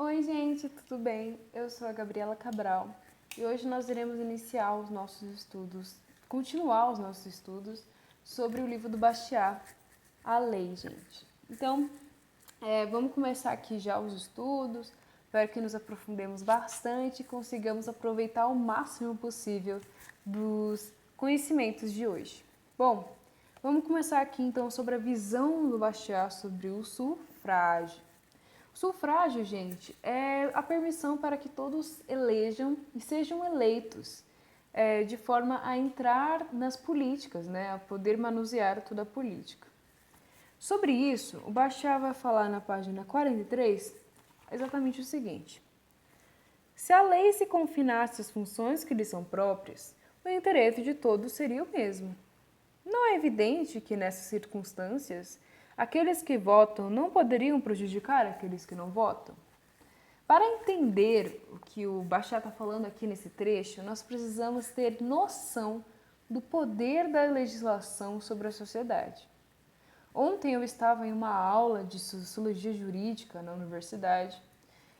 Oi, gente, tudo bem? Eu sou a Gabriela Cabral e hoje nós iremos iniciar os nossos estudos, continuar os nossos estudos sobre o livro do Bastiat, A Lei, gente. Então, vamos começar aqui já os estudos, para que nos aprofundemos bastante e consigamos aproveitar o máximo possível dos conhecimentos de hoje. Bom, vamos começar aqui então sobre a visão do Bastiat sobre o sufrágio. O sufrágio, gente, é a permissão para que todos elejam e sejam eleitos, de forma a entrar nas políticas, né, a poder manusear toda a política. Sobre isso, o Bachar vai falar na página 43 exatamente o seguinte: se a lei se confinasse às funções que lhe são próprias, o interesse de todos seria o mesmo. Não é evidente que, nessas circunstâncias, aqueles que votam não poderiam prejudicar aqueles que não votam? Para entender o que o Bachar está falando aqui nesse trecho, nós precisamos ter noção do poder da legislação sobre a sociedade. Ontem eu estava em uma aula de sociologia jurídica na universidade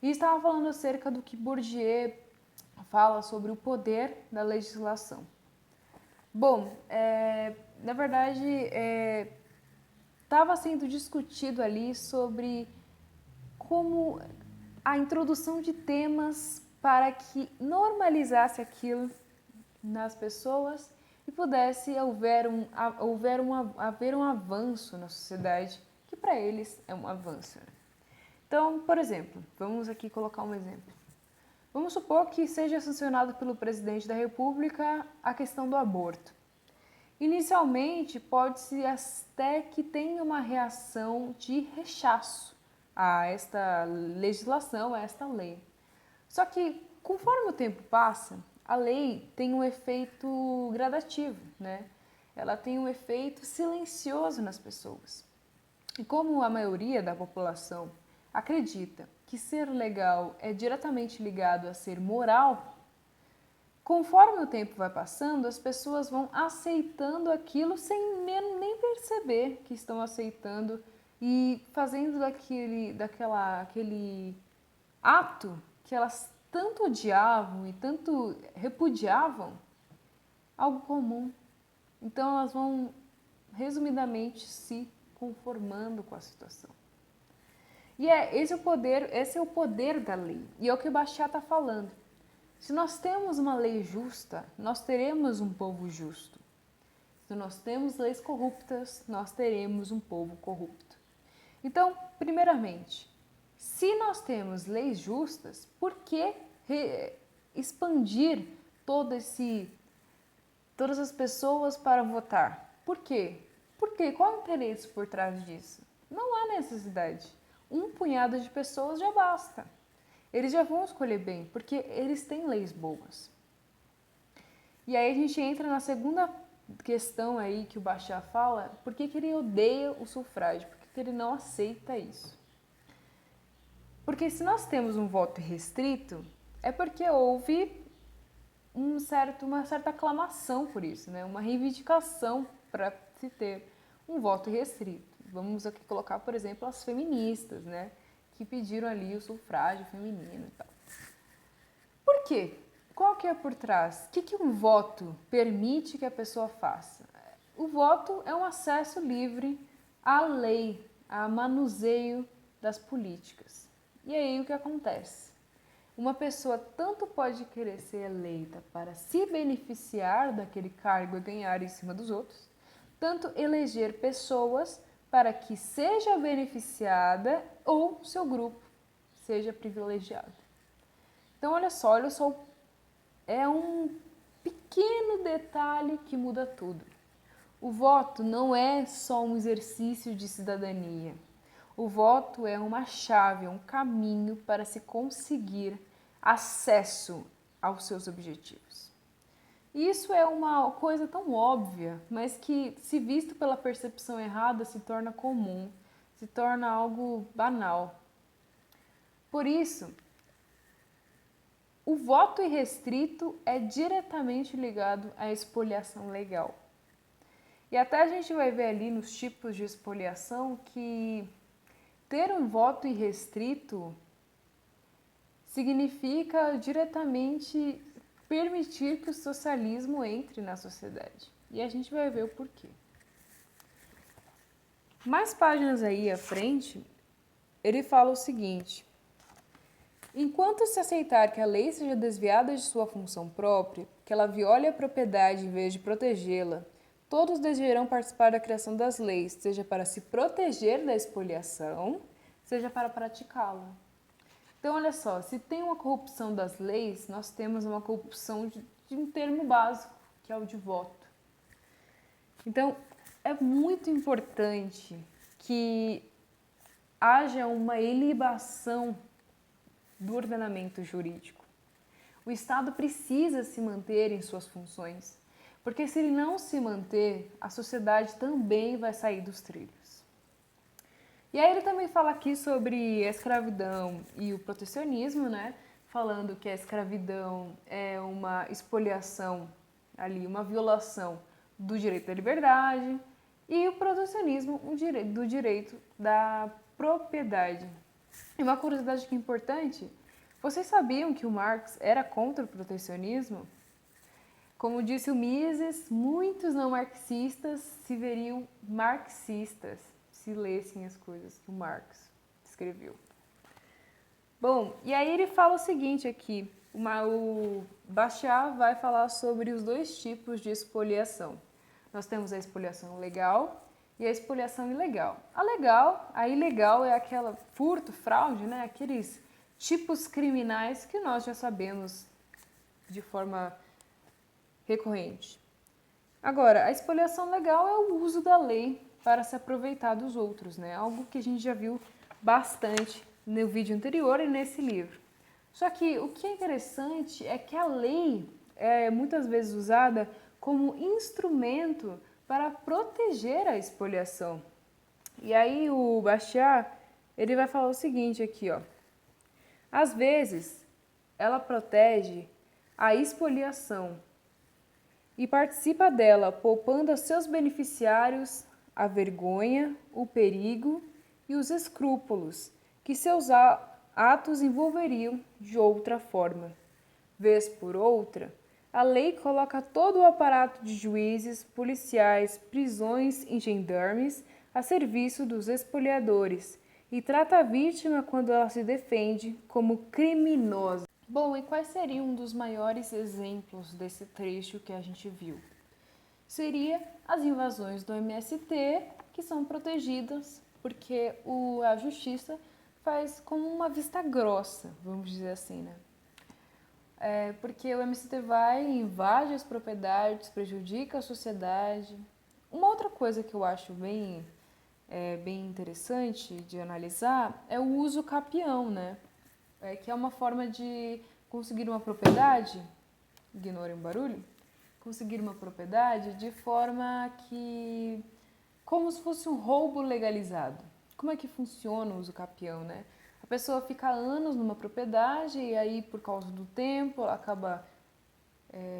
e estava falando acerca do que Bourdieu fala sobre o poder da legislação. Bom, na verdade, estava sendo discutido ali sobre como a introdução de temas para que normalizasse aquilo nas pessoas e pudesse haver um avanço na sociedade, que para eles é um avanço. Então, por exemplo, vamos aqui colocar um exemplo. Vamos supor que seja sancionado pelo presidente da República a questão do aborto. Inicialmente, pode-se até que tenha uma reação de rechaço a esta legislação, a esta lei. Só que, conforme o tempo passa, a lei tem um efeito gradativo, né? Ela tem um efeito silencioso nas pessoas. E como a maioria da população acredita que ser legal é diretamente ligado a ser moral, conforme o tempo vai passando, as pessoas vão aceitando aquilo sem nem perceber que estão aceitando e fazendo aquele ato que elas tanto odiavam e tanto repudiavam, algo comum. Então elas vão, resumidamente, se conformando com a situação. E esse é o poder da lei. E é o que o Bachar está falando. Se nós temos uma lei justa, nós teremos um povo justo. Se nós temos leis corruptas, nós teremos um povo corrupto. Então, primeiramente, se nós temos leis justas, por que expandir todas as pessoas para votar? Por quê? Qual é o interesse por trás disso? Não há necessidade. Um punhado de pessoas já basta. Eles já vão escolher bem, porque eles têm leis boas. E aí a gente entra na segunda questão aí que o Bachar fala, por que ele odeia o sufrágio, por que ele não aceita isso. Porque se nós temos um voto restrito, é porque houve uma certa aclamação por isso, né? Uma reivindicação para se ter um voto restrito. Vamos aqui colocar, por exemplo, as feministas, né? Que pediram ali o sufrágio feminino e tal. Por quê? Qual que é por trás? O que um voto permite que a pessoa faça? O voto é um acesso livre à lei, a manuseio das políticas. E aí o que acontece? Uma pessoa tanto pode querer ser eleita para se beneficiar daquele cargo e ganhar em cima dos outros, tanto eleger pessoas para que seja beneficiada ou seu grupo seja privilegiado. Então, olha só, é um pequeno detalhe que muda tudo. O voto não é só um exercício de cidadania. O voto é uma chave, um caminho para se conseguir acesso aos seus objetivos. E isso é uma coisa tão óbvia, mas que, se visto pela percepção errada, se torna comum, se torna algo banal. Por isso, o voto irrestrito é diretamente ligado à expoliação legal. E até a gente vai ver ali nos tipos de expoliação que ter um voto irrestrito significa diretamente permitir que o socialismo entre na sociedade. E a gente vai ver o porquê. Mais páginas aí à frente, ele fala o seguinte: enquanto se aceitar que a lei seja desviada de sua função própria, que ela viole a propriedade em vez de protegê-la, todos deverão participar da criação das leis, seja para se proteger da expoliação, seja para praticá-la. Então, olha só, se tem uma corrupção das leis, nós temos uma corrupção de um termo básico, que é o de voto. Então, é muito importante que haja uma ilibação do ordenamento jurídico. O Estado precisa se manter em suas funções, porque se ele não se manter, a sociedade também vai sair dos trilhos. E aí ele também fala aqui sobre a escravidão e o protecionismo, né? Falando que a escravidão é uma expoliação ali, uma violação do direito da liberdade, e o protecionismo do direito da propriedade. E uma curiosidade que é importante, vocês sabiam que o Marx era contra o protecionismo? Como disse o Mises, muitos não marxistas se veriam marxistas se lessem as coisas que o Marx escreveu. Bom, e aí ele fala o seguinte aqui, o Bachat vai falar sobre os dois tipos de expoliação. Nós temos a expoliação legal e a expoliação ilegal. A ilegal é aquela furto, fraude, né? Aqueles tipos criminais que nós já sabemos de forma recorrente. Agora, a expoliação legal é o uso da lei para se aproveitar dos outros, né? Algo que a gente já viu bastante no vídeo anterior e nesse livro. Só que o que é interessante é que a lei é muitas vezes usada como instrumento para proteger a expoliação. E aí o Bachat, ele vai falar o seguinte aqui, ó. Às vezes, ela protege a expoliação e participa dela, poupando a seus beneficiários a vergonha, o perigo e os escrúpulos que seus atos envolveriam de outra forma. Vez por outra, a lei coloca todo o aparato de juízes, policiais, prisões e gendarmes a serviço dos expoliadores e trata a vítima, quando ela se defende, como criminosa. Bom, e quais seriam um dos maiores exemplos desse trecho que a gente viu? Seria as invasões do MST, que são protegidas porque a justiça faz como uma vista grossa, vamos dizer assim, né? Porque o MST vai, invade as propriedades, prejudica a sociedade. Uma outra coisa que eu acho bem interessante de analisar é o uso capião, né? Que é uma forma de conseguir uma propriedade, ignorem o barulho, conseguir uma propriedade de forma que, como se fosse um roubo legalizado. Como é que funciona o uso capião, né? A pessoa fica anos numa propriedade e aí, por causa do tempo, ela acaba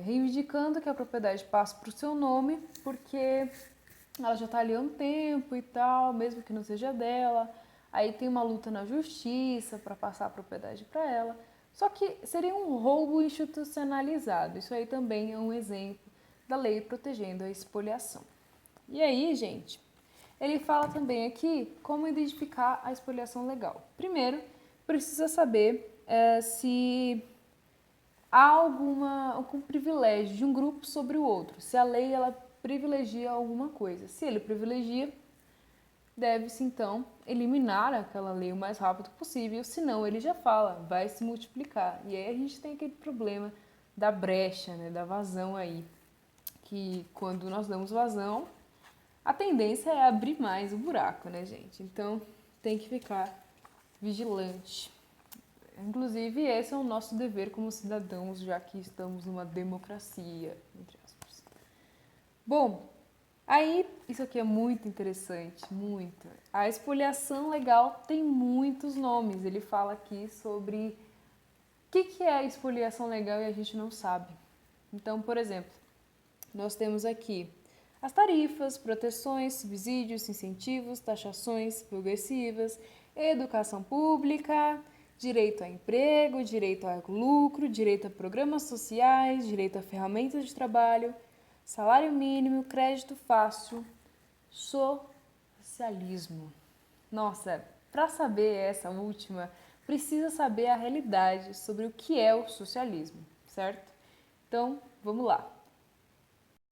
reivindicando que a propriedade passe para o seu nome, porque ela já está ali há um tempo e tal, mesmo que não seja dela. Aí tem uma luta na justiça para passar a propriedade para ela. Só que seria um roubo institucionalizado. Isso aí também é um exemplo da lei protegendo a expoliação. E aí, gente, ele fala também aqui como identificar a expoliação legal. Primeiro, precisa saber se há algum privilégio de um grupo sobre o outro. Se a lei ela privilegia alguma coisa. Se ele privilegia, deve-se então eliminar aquela lei o mais rápido possível, senão ele já fala, vai se multiplicar. E aí a gente tem aquele problema da brecha, né, da vazão aí, que quando nós damos vazão, a tendência é abrir mais o buraco, né, gente? Então tem que ficar vigilante. Inclusive, esse é o nosso dever como cidadãos, já que estamos numa democracia, entre aspas. Bom, aí, isso aqui é muito interessante, muito. A expoliação legal tem muitos nomes. Ele fala aqui sobre o que é a expoliação legal e a gente não sabe. Então, por exemplo, nós temos aqui as tarifas, proteções, subsídios, incentivos, taxações progressivas, educação pública direito a emprego, direito a lucro, direito a programas sociais, direito a ferramentas de trabalho, salário mínimo, crédito fácil, socialismo. Nossa, para saber essa última, precisa saber a realidade sobre o que é o socialismo, certo? Então, vamos lá.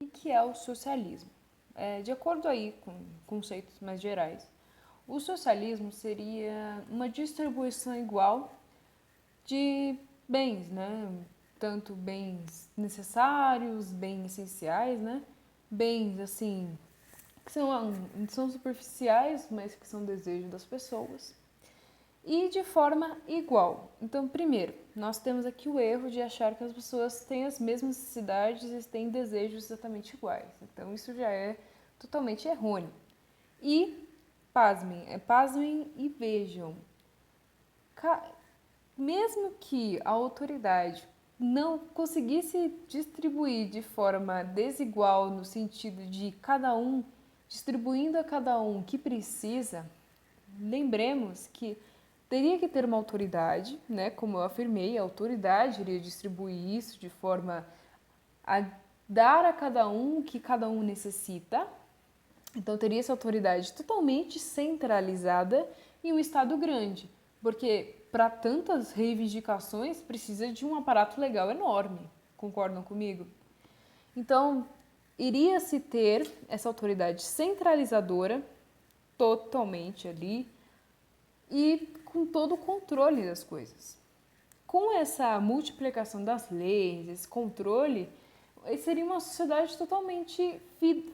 O que é o socialismo? De acordo aí com conceitos mais gerais, o socialismo seria uma distribuição igual de bens, né? Tanto bens necessários, bens essenciais, né? Bens, assim, que são superficiais, mas que são desejos das pessoas. E de forma igual. Então, primeiro, nós temos aqui o erro de achar que as pessoas têm as mesmas necessidades e têm desejos exatamente iguais. Então, isso já é totalmente errôneo. E, pasmem e vejam, mesmo que a autoridade não conseguisse distribuir de forma desigual, no sentido de cada um, distribuindo a cada um o que precisa, lembremos que teria que ter uma autoridade, né? Como eu afirmei, a autoridade iria distribuir isso de forma a dar a cada um o que cada um necessita. Então teria essa autoridade totalmente centralizada em um Estado grande, porque para tantas reivindicações precisa de um aparato legal enorme. Concordam comigo? Então, iria se ter essa autoridade centralizadora totalmente ali e com todo o controle das coisas. Com essa multiplicação das leis, esse controle, seria uma sociedade totalmente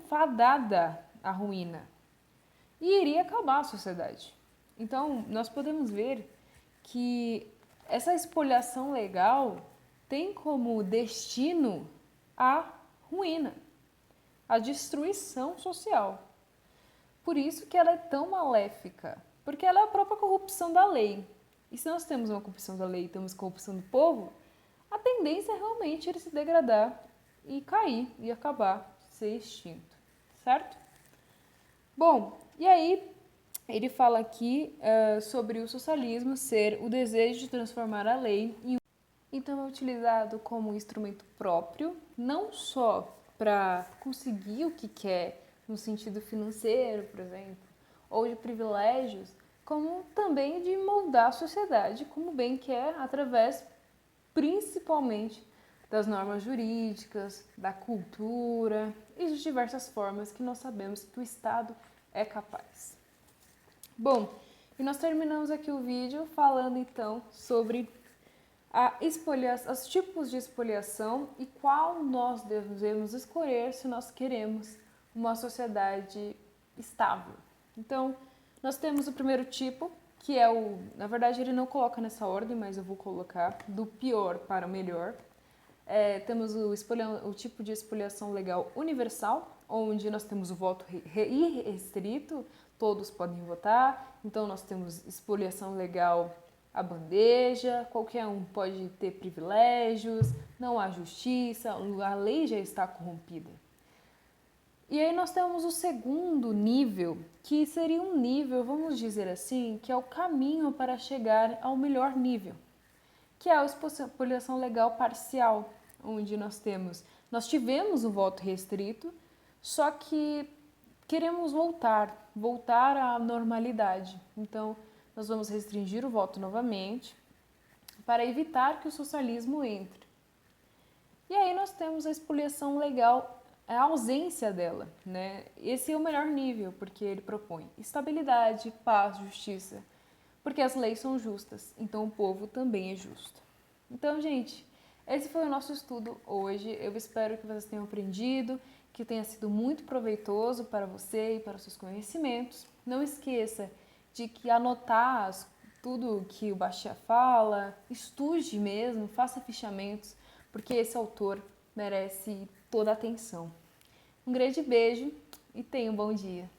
fadada à ruína e iria acabar a sociedade. Então, nós podemos ver que essa espoliação legal tem como destino a ruína, a destruição social. Por isso que ela é tão maléfica, porque ela é a própria corrupção da lei. E se nós temos uma corrupção da lei e temos corrupção do povo, a tendência é realmente ele se degradar e cair e acabar, ser extinto, certo? Bom, e aí ele fala aqui sobre o socialismo ser o desejo de transformar a lei em então é utilizado como instrumento próprio, não só para conseguir o que quer no sentido financeiro, por exemplo, ou de privilégios, como também de moldar a sociedade como bem quer através principalmente das normas jurídicas, da cultura e de diversas formas que nós sabemos que o Estado é capaz. Bom, e nós terminamos aqui o vídeo falando então sobre os tipos de espoliação e qual nós devemos escolher se nós queremos uma sociedade estável. Então, nós temos o primeiro tipo, que é na verdade ele não coloca nessa ordem, mas eu vou colocar do pior para o melhor. Temos o tipo de espoliação legal universal, onde nós temos o voto irrestrito, todos podem votar. Então, nós temos espoliação legal à bandeja, qualquer um pode ter privilégios, não há justiça, a lei já está corrompida. E aí nós temos o segundo nível, que seria um nível, vamos dizer assim, que é o caminho para chegar ao melhor nível, que é a espoliação legal parcial, onde nós tivemos o voto restrito, só que queremos voltar à normalidade. Então, nós vamos restringir o voto novamente para evitar que o socialismo entre. E aí nós temos a espoliação legal, a ausência dela, né? Esse é o melhor nível, porque ele propõe estabilidade, paz, justiça, porque as leis são justas, então o povo também é justo. Então, gente, esse foi o nosso estudo hoje. Eu espero que vocês tenham aprendido, que tenha sido muito proveitoso para você e para os seus conhecimentos. Não esqueça de que anotar tudo que o Bastiat fala, estude mesmo, faça fichamentos, porque esse autor merece toda a atenção. Um grande beijo e tenha um bom dia.